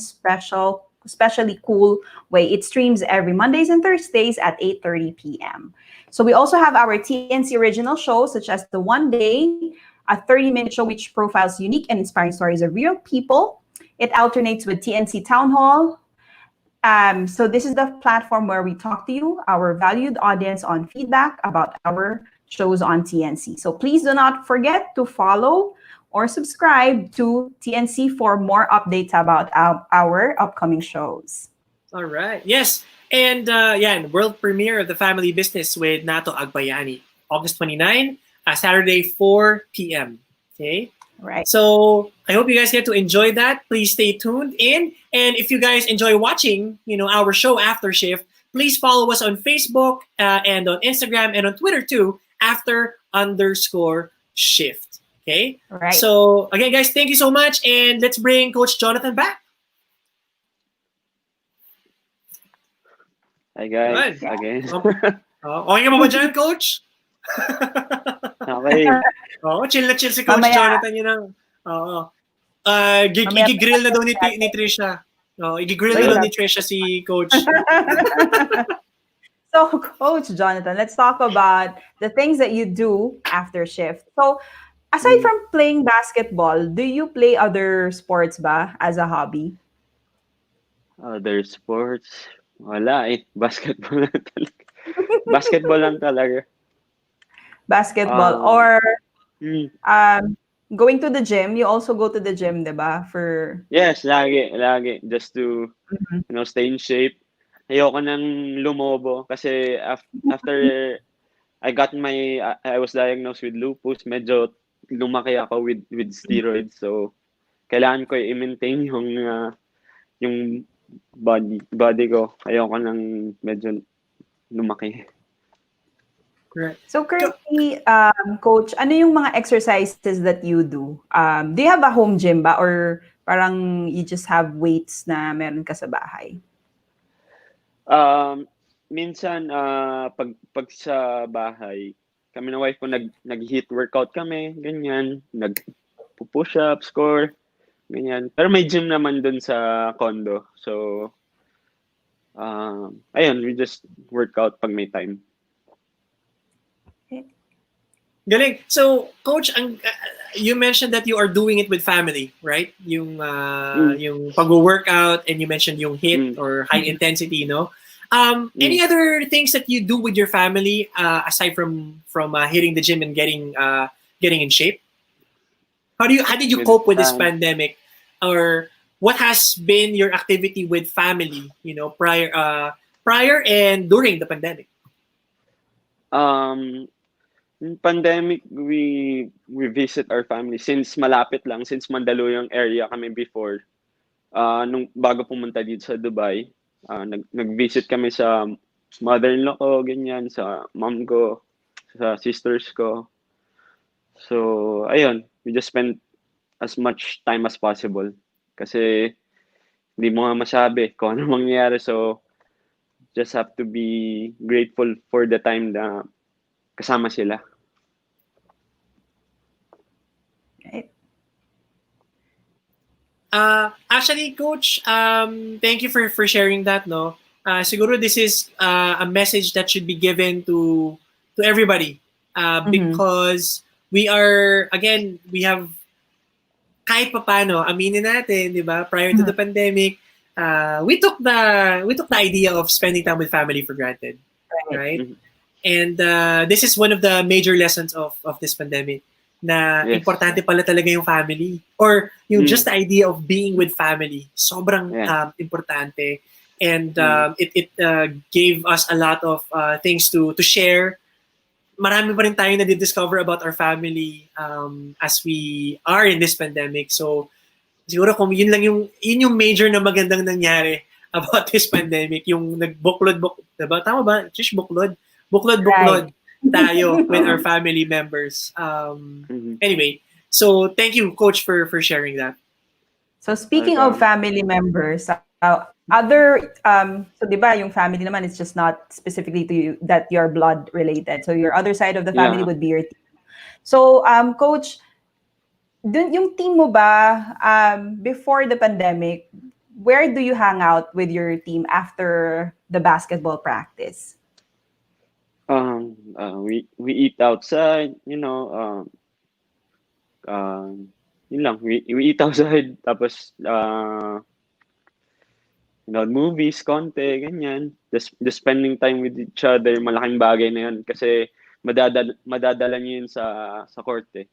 especially cool way. It streams every Mondays and Thursdays at 8:30 p.m. So we also have our TNC original shows, such as The One Day, a 30-minute show which profiles unique and inspiring stories of real people. It alternates with TNC Town Hall. So this is the platform where we talk to you, our valued audience, on feedback about our shows on TNC. So please do not forget to follow or subscribe to TNC for more updates about our upcoming shows. All right. Yes. And world premiere of The Family Business with Nato Agbayani, August 29, Saturday, 4 p.m. Okay? Right. So I hope you guys get to enjoy that. Please stay tuned in. And if you guys enjoy watching, our show After Shift, please follow us on Facebook and on Instagram and on Twitter too, after_shift. Okay? Right. So again, guys, thank you so much. And let's bring Coach Jonathan back. Hi guys, Right. again. Okay ka ba dyan, Coach? Okay. Chill na chill si Coach Mamaya. Jonathan. Igigrill na daw ni Tricia. Igigrill na daw ni Tricia si Coach. So, Coach Jonathan, let's talk about the things that you do after shift. So, aside from playing basketball, do you play other sports ba as a hobby? Other sports? Wala eh. Basketball lang talaga. Basketball lang talaga. Basketball or going to the gym. You also go to the gym, diba? Yes, lagi. Just to, stay in shape. Ayoko nang lumobo kasi after I was diagnosed with lupus, medyo lumaki ako with steroids. So, kailangan ko i-maintain yung body ko. Ayoko nang medyo lumaki. Correct. So currently, Coach, ano yung mga exercises that you do? Do you have a home gym ba? Or parang you just have weights na meron ka sa bahay? Minsan, pag sa bahay, kami na wife ko nag-hit workout kami, ganyan. Nag-push up, score, ganyan. Pero may gym naman dun sa condo. So, ayun, we just work out pag may time. Galing. So, coach, you mentioned that you are doing it with family, right? Yung pag-workout, and you mentioned yung HIIT or high intensity, no? Any other things that you do with your family aside from hitting the gym and getting in shape? How did you With cope with this fam- pandemic, or what has been your activity with family? Prior and during the pandemic. In pandemic, we visit our family since malapit lang, since Mandaluyong area kami before. Nung bago pumunta dito sa Dubai, nag-visit kami sa mother-in-law ko, ganyan, sa mom ko, sa sisters ko. So, ayun, we just spend as much time as possible. Kasi hindi mo nga masabi kung ano mangyayari. So, just have to be grateful for the time na kasama sila. Right? Actually, Coach, thank you for sharing that. No, siguro this is a message that should be given to everybody, because we have kahit papano, aminin natin, di ba? Prior to the pandemic, we took the idea of spending time with family for granted, right? And this is one of the major lessons of this pandemic, na Yes. importante pala talaga yung family, or yung just the idea of being with family. Sobrang importante. And it gave us a lot of things to share. Marami pa rin tayo na discover about our family as we are in this pandemic. So siguro kung yun yung major na magandang nangyari about this pandemic, yung nagbuklod, diba? Tama ba? Trish, buklod tayo with our family members. Anyway, so thank you, Coach, for sharing that. So speaking of family members, so di ba yung family naman is just not specifically to you that you're blood related. So your other side of the family would be your team. So Coach, yung team mo ba before the pandemic, where do you hang out with your team after the basketball practice? We eat outside, yun lang, we eat outside, tapos movies, konti, ganyan. Just spending time with each other, malaking bagay na yun kasi madadala niyo yun sa court eh.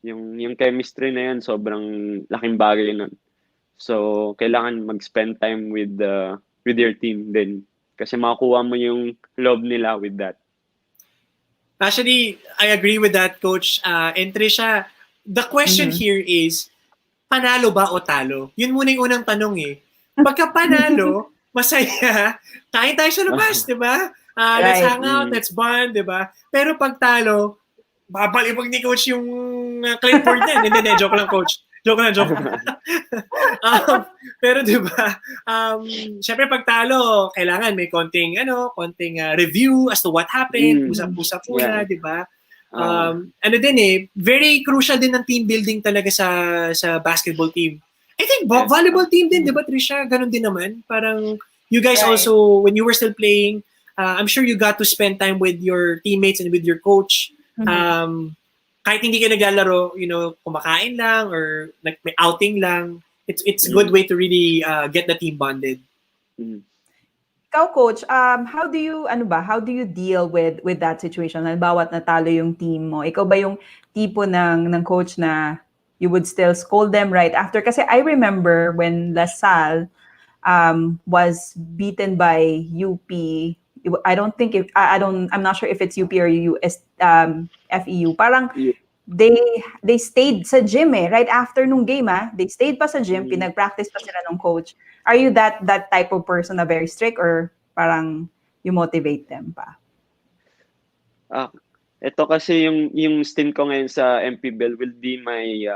Yung chemistry na yun, sobrang laking bagay nun. So, kailangan mag-spend time with your team din kasi makukuha mo yung love nila with that. Actually, I agree with that, Coach. And Tricia, the question here is, panalo ba o talo? Yun muna yung unang tanong eh. Pagka panalo, masaya, kain tayo sa labas, di ba? Let's hang out, let's bond, di ba? Pero pag talo, babalibag ni Coach yung clipboard niya. Hindi, joke lang, Coach. Joke lang. Pero di ba, syempre pag talo, kailangan may konting review as to what happened, usap-usap muna, di ba? Very crucial din ng team building talaga sa basketball team. I think volleyball team din, di ba, Tricia? Ganon din naman. Parang you guys also, when you were still playing, I'm sure you got to spend time with your teammates and with your coach. Kahit hindi ka naglalaro, kumakain lang or like may outing lang, it's a good way to really get the team bonded. Ikaw, Coach, how do you deal with that situation? Halimbawa, natalo yung team mo. Ikaw ba yung tipo ng coach na you would still scold them right after? Kasi I remember when LaSalle was beaten by UP. I'm not sure if it's UP or FEU. Parang they stayed sa gym right after nung game they stayed pa sa gym, pinag-practice pa sila ng coach. Are you that type of person na very strict, or parang you motivate them pa? Ito kasi yung stint ko ngayon sa MPBL will be my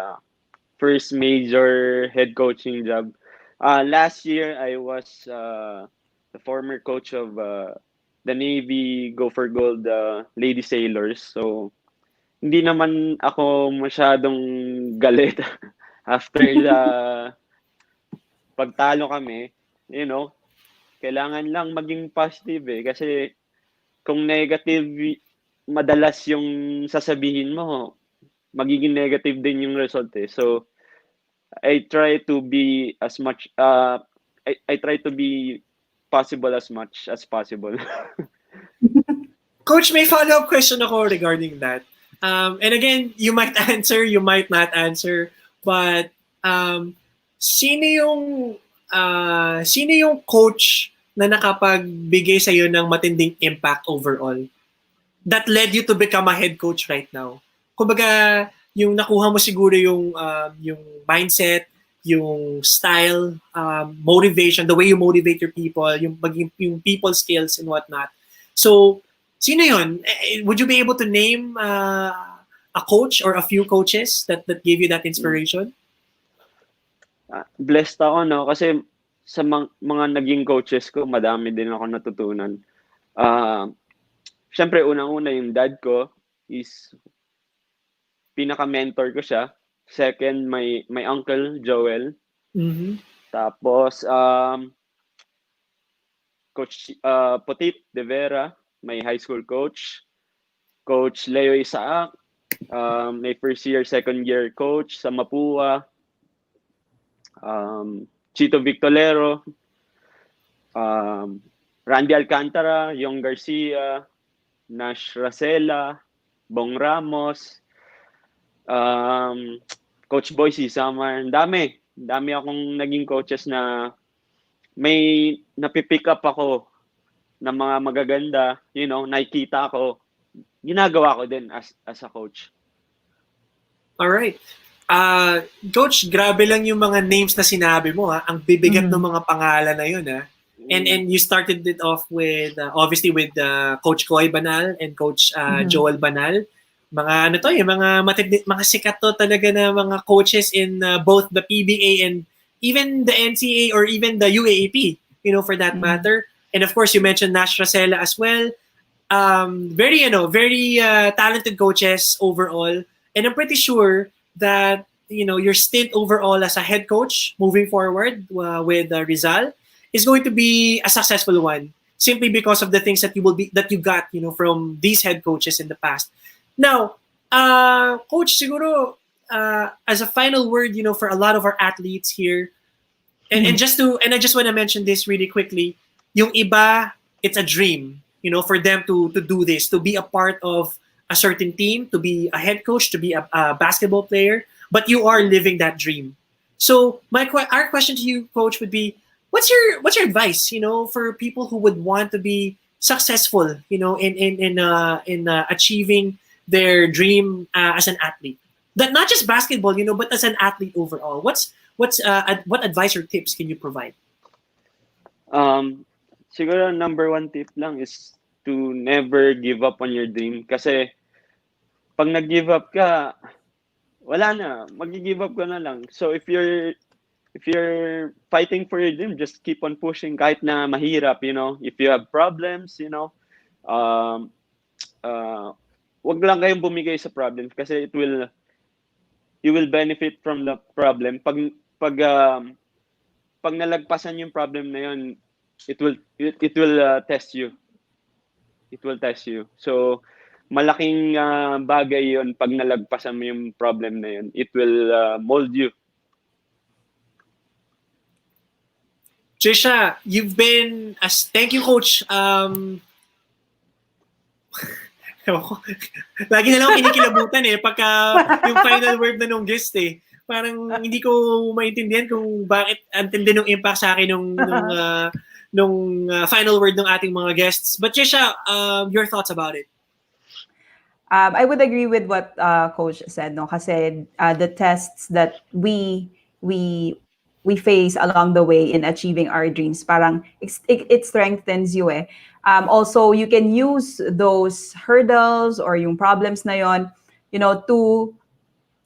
first major head coaching job. Last year I was the former coach of the Navy Go for Gold Lady Sailors. So hindi naman ako masyadong galit after the pagtalo kami, kailangan lang maging positive kasi kung madalas yung sasabihin mo, magiging negative din yung result eh. So, I try to be as much, I try to be possible as much as possible. Coach, may follow-up question ako regarding that. And again, you might answer, you might not answer, but sino yung coach na nakapagbigay sa iyo ng matinding impact overall that led you to become a head coach right now? Kumbaga, yung nakuha mo siguro yung mindset, yung style, motivation, the way you motivate your people, yung people skills and whatnot. So, sino yun? Would you be able to name a coach or a few coaches that gave you that inspiration? Blessed ako, no? Kasi sa mga naging coaches ko, madami din ako natutunan. Siyempre, unang-una yung dad ko is pinaka-mentor ko siya. Second, my uncle, Joel. Mm-hmm. Tapos, Coach Potit De Vera, my high school coach. Coach Leo Isaac, my first year, second year coach sa Mapua. Chito Victolero, Randy Alcantara, Yong Garcia, Nash Racela, Bong Ramos, Coach Boyce Samar. Dami akong naging coaches na may napipick up ako na mga magaganda, nakikita ko, ginagawa ko din as a coach. All right. Coach, grabe lang yung mga names na sinabi mo ha. Ang bibigat ng mga pangalan na yun ha. And you started it off with obviously with Coach Koy Banal and Coach Joel Banal. Mga mga sikat to talaga na mga coaches in both the PBA and even the NCAA or even the UAAP, for that matter. And of course, you mentioned Nash Racela as well. Very talented coaches overall. And I'm pretty sure that your stint overall as a head coach moving forward with Rizal is going to be a successful one, simply because of the things that you got from these head coaches in the past. Now, Coach, siguro as a final word, for a lot of our athletes here, and I just want to mention this really quickly. Yung iba, it's a dream, for them to do this, to be a part of a certain team, to be a head coach, to be a basketball player, but you are living that dream. So our question to you, Coach, would be, what's your advice, for people who would want to be successful, in achieving their dream as an athlete? That not just basketball, but as an athlete overall. What advice or tips can you provide? Siguro number one tip lang is to never give up on your dream. Kasi pag nag-give up ka, wala na, mag-give up ka na lang. So if you're fighting for your dream, just keep on pushing kahit na mahirap, If you have problems, wag lang kayong bumigay sa problems kasi you will benefit from the problem. Pag nalagpasan yung problem na yun, it will test you. It will test you. So malaking bagay yun pag nalagpasan mo yung problem na yun. It will mold you. Tricia, thank you, Coach. Lagi na lang ako kinikilabutan pagka yung final word na nung guest Parang hindi ko maintindihan kung bakit antindi nung impact sa akin nung final word ng ating mga guests. But Tricia, your thoughts about it? I would agree with what Coach said, no? Kasi the tests that we face along the way in achieving our dreams, parang it strengthens you Also, you can use those hurdles or yung problems na yon,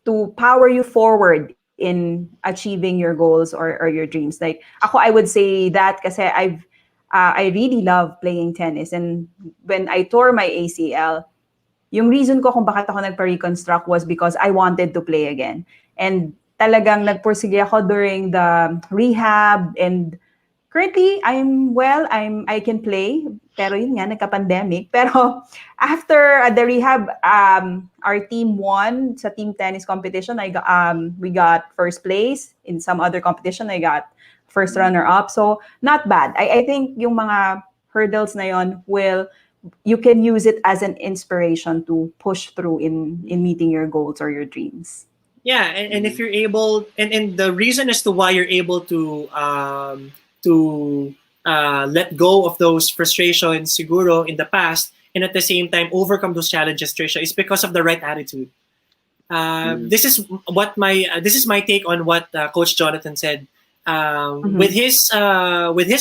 to power you forward in achieving your goals or your dreams. Like ako, I would say that kasi I really love playing tennis, and when I tore my ACL, yung reason ko kung bakit ako nagpa-reconstruct was because I wanted to play again. And talagang nagpursige ako during the rehab, and Currently, I can play, pero yun nga, nagka-pandemic. Pero after the rehab, our team won sa team tennis competition. We got first place. In some other competition, I got first runner-up. So, not bad. I think yung mga hurdles na yon you can use it as an inspiration to push through in meeting your goals or your dreams. Yeah, and if you're able, and the reason as to why you're able to let go of those frustrations, siguro, in the past, and at the same time overcome those challenges, Tricia, is because of the right attitude. This is my take on what Coach Jonathan said. With his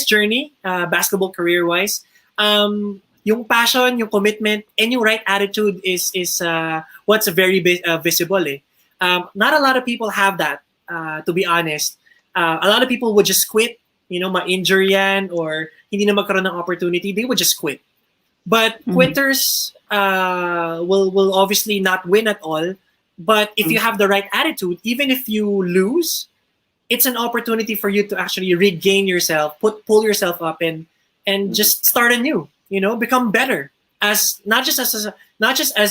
journey, basketball career wise, yung passion, yung commitment, and yung right attitude is what's very visible. Not a lot of people have that. To be honest, a lot of people would just quit. Ma-injure yan or hindi na magkaroon ng opportunity, they would just quit. But quitters will obviously not win at all. But if you have the right attitude, even if you lose, it's an opportunity for you to actually regain yourself, pull yourself up, and just start anew. Become better as not just as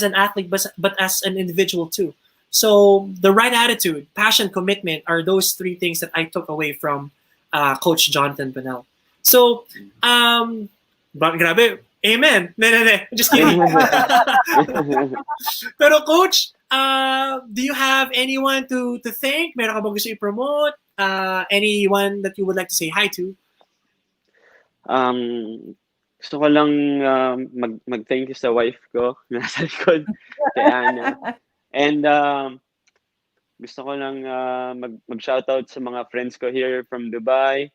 an athlete, but as an individual too. So the right attitude, passion, commitment are those three things that I took away from Coach Jonathan Banal. So, grabe, amen. Ne. Just kidding. Pero Coach, do you have anyone to thank? Meron ka bang gusto i-promote? Anyone that you would like to say hi to? Gusto ko lang mag-thank you sa wife ko, nasa likod, kay Ana. And gusto ko lang mag-shoutout sa mga friends ko here from Dubai,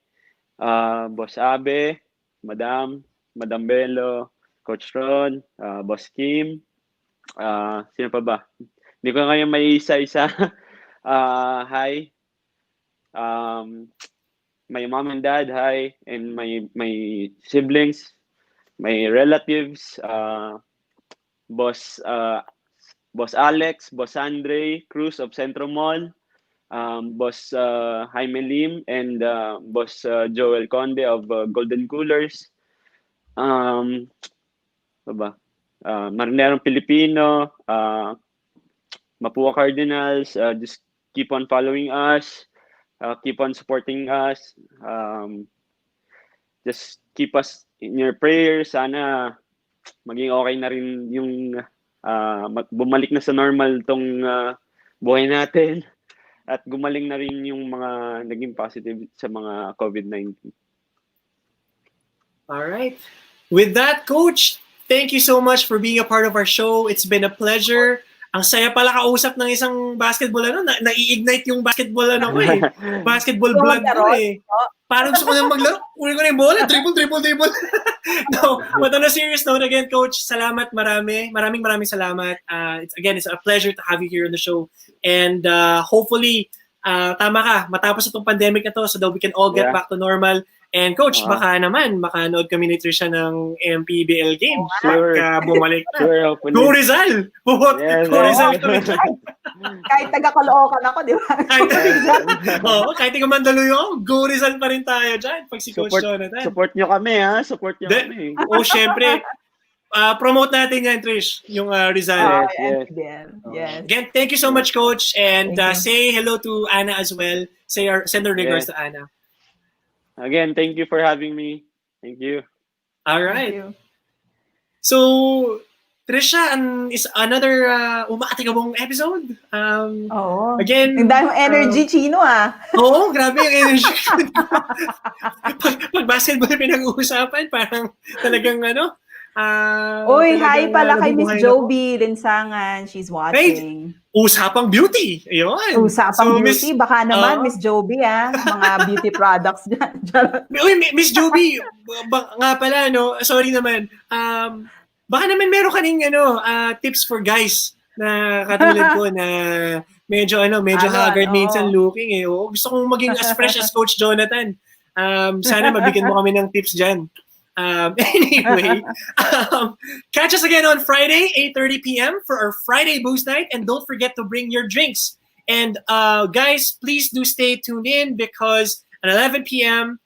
Boss Abe, Madam Belo, Coach Ron, Boss Kim, sino pa ba? Hindi ko ngayon may isa-isa. Hi. My mom and dad, hi. And my siblings, my relatives, Boss Alex, Boss Andre Cruz of Xentromall, Boss Jaime Lim, and Boss Joel Conde of Golden Coolers. Marinerong Filipino, Mapua Cardinals, just keep on following us, keep on supporting us, just keep us in your prayers. Sana maging okay na rin yung bumalik na sa normal tong buhay natin at gumaling na rin yung mga naging positive sa mga COVID-19. All right. With that, Coach, thank you so much for being a part of our show. It's been a pleasure. Ang saya pala kausap ng isang basketball nai-ignite yung basketball ko eh. Basketball blood ko eh. Parang gusto ko nang maglaro. Uli ko na yung bola. Triple. No, but on a serious note, again, Coach, salamat marami. Maraming salamat. It's a pleasure to have you here on the show. And hopefully, tama ka, matapos itong pandemic na to so that we can all get back to normal. And Coach, baka naman, makanood kami ni Tricia ng MPBL game. Sure. Bumalik na. Sure, Go Rizal! Go Rizal kami. Kahit taga-Caloocan ako, di ba? Kahit taga Mandaluyong, go Rizal pa rin tayo dyan pag si Coach Jonathan. Support nyo kami, ha? Support nyo kami. Syempre. Promote natin yan, Trish, yung Rizal. Yes. Again, thank you so much, Coach. And say hello to Ana as well. Send our regards to Ana. Again, thank you for having me. Thank you. All right. So, Tricia, is another umaatikabong episode. Again, ang daming energy, Chino, Oo, grabe yung energy. pag basketball pinag-uusapan, parang talagang hi pala kay Miss Joby Linsangan. She's watching. Usapang beauty. Ayun. Usapang beauty. Baka naman, Miss Joby, mga beauty products dyan. Miss Joby, nga pala, sorry naman. Baka naman meron kaning tips for guys na katulad ko na medyo haggard minsan looking eh. Gusto kong maging as fresh as Coach Jonathan. Sana mabigyan mo kami ng tips dyan. Anyway, catch us again on Friday, 8:30 p.m. for our Friday Boost Night. And don't forget to bring your drinks. And guys, please do stay tuned in because at 11 p.m.,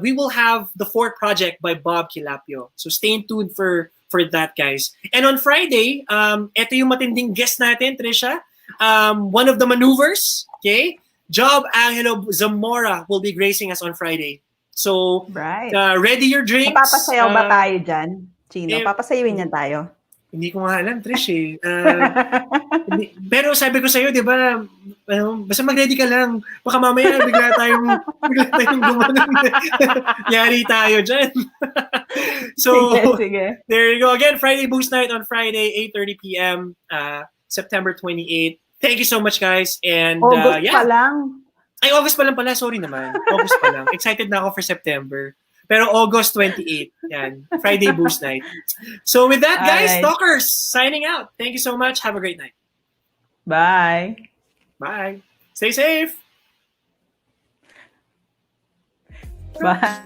we will have the Fort Project by Bob Kilapio. So stay tuned for that, guys. And on Friday, ito yung matinding guest natin, Tricia. One of the maneuvers, okay? Job Angelo Zamora will be gracing us on Friday. So, Right. ready your drinks. Mapapasayaw ba tayo dyan, Chino? Papasayawin niyan tayo. Hindi ko nga alam, Trish eh. Pero sabi ko sa'yo, di ba, basta mag-ready ka lang. Baka mamaya bigla tayong gumanon. Yari tayo dyan. So, sige. There you go. Again, Friday Boost Night on Friday, 8:30 p.m., September 28. Thank you so much, guys. And August pa lang. Ay, August pa lang pala. Sorry naman. August pa lang. Excited na ako for September. Pero August 28, yan. Friday Boost Night. So with that, guys, Talkers, signing out. Thank you so much. Have a great night. Bye. Bye. Stay safe. Bye.